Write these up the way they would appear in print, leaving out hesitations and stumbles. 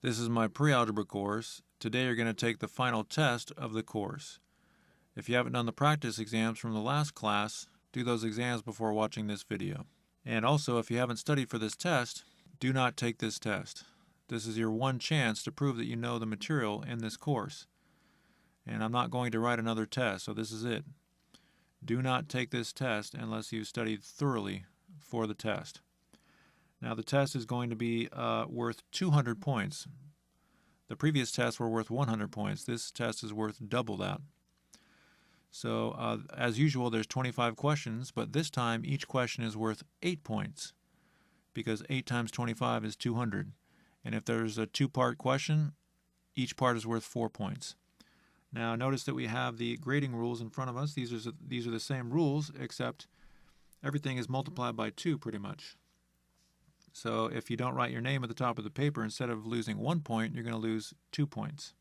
This is my pre-algebra course. Today you're going to take the final test of the course. If you haven't done the practice exams from the last class, do those exams before watching this video. And also, if you haven't studied for this test, do not take this test. This is your one chance to prove that you know the material in this course. And I'm not going to write another test, so this is it. Do not take this test unless you've studied thoroughly for the test. Now the test is going to be worth 200 points. The previous tests were worth 100 points. This test is worth double that. So as usual, there's 25 questions, but this time each question is worth 8 points because 8 times 25 is 200. And if there's a two-part question, each part is worth 4 points. Now notice that we have the grading rules in front of us. These are the same rules, except everything is multiplied by 2 pretty much. So if you don't write your name at the top of the paper, instead of losing 1 point, you're going to lose 2 points.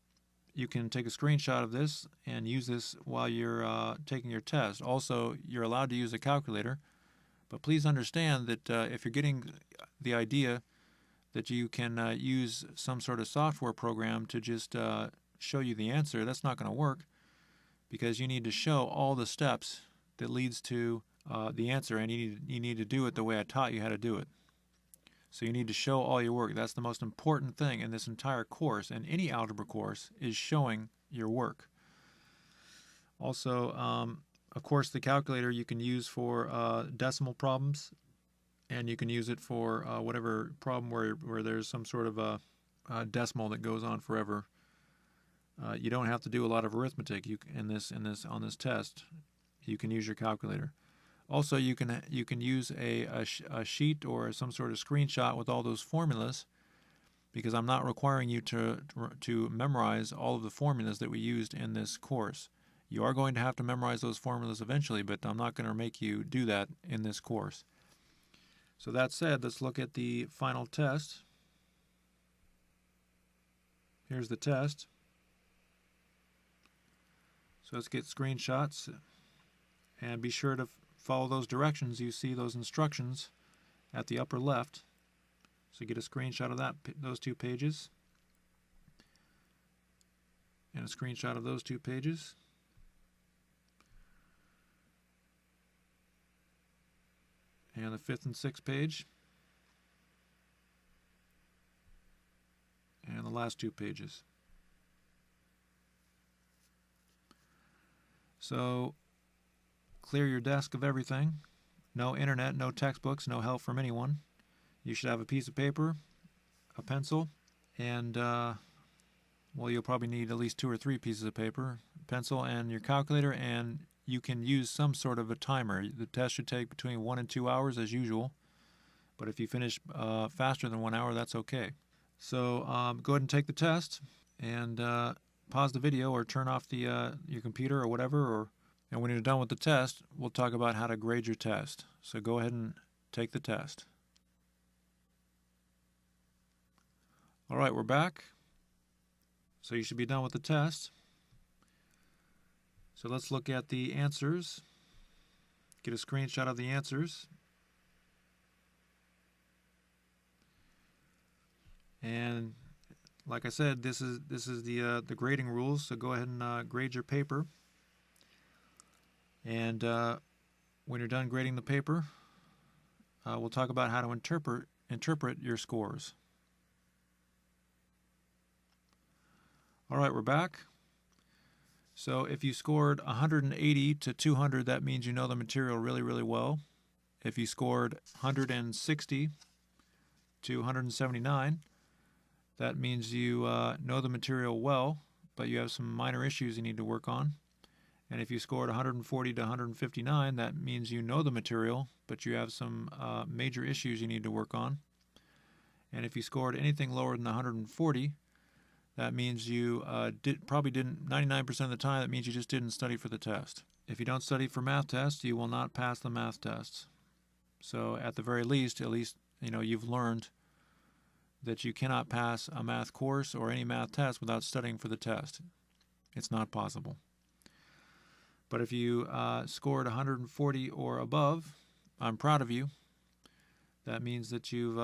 You can take a screenshot of this and use this while you're taking your test. Also, you're allowed to use a calculator, but please understand that if you're getting the idea that you can use some sort of software program to just show you the answer, that's not going to work because you need to show all the steps that leads to the answer, and you need to do it the way I taught you how to do it. So you need to show all your work. That's the most important thing in this entire course, and any algebra course, is showing your work. Also, of course, the calculator you can use for decimal problems, and you can use it for whatever problem where there's some sort of a decimal that goes on forever. You don't have to do a lot of arithmetic on this test. You can use your calculator. Also, you can use a sheet or some sort of screenshot with all those formulas, because I'm not requiring you to memorize all of the formulas that we used in this course. You are going to have to memorize those formulas eventually, but I'm not going to make you do that in this course. So that said, let's look at the final test. Here's the test. So let's get screenshots, and be sure to follow those directions. You see those instructions at the upper left. So get a screenshot of those 2 pages, and a screenshot of those 2 pages. And the 5th and 6th page. And the last 2 pages. So clear your desk of everything. No internet, no textbooks, no help from anyone. You should have a piece of paper, a pencil, and well, you'll probably need at least 2 or 3 pieces of paper, pencil, and your calculator, and you can use some sort of a timer. The test should take between 1 and 2 hours as usual, but if you finish faster than 1 hour, that's okay. So go ahead and take the test, and pause the video or turn off your computer or whatever, and when you're done with the test, we'll talk about how to grade your test. So go ahead and take the test. All right, we're back. So you should be done with the test. So let's look at the answers. Get a screenshot of the answers. And like I said, this is the grading rules. So go ahead and grade your paper. And when you're done grading the paper, we'll talk about how to interpret your scores. All right, we're back. So if you scored 180 to 200, that means you know the material really, really well. If you scored 160 to 179, that means you know the material well, but you have some minor issues you need to work on. And if you scored 140 to 159, that means you know the material, but you have some major issues you need to work on. And if you scored anything lower than 140, that means you probably didn't, 99% of the time, that means you just didn't study for the test. If you don't study for math tests, you will not pass the math tests. So at the very least, you've learned that you cannot pass a math course or any math test without studying for the test. It's not possible. But if you scored 140 or above, I'm proud of you. That means that you've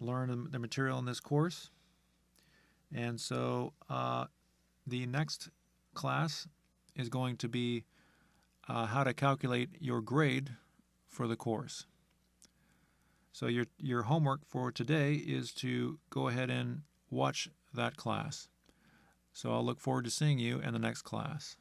learned the material in this course. And so the next class is going to be how to calculate your grade for the course. So your homework for today is to go ahead and watch that class. So I'll look forward to seeing you in the next class.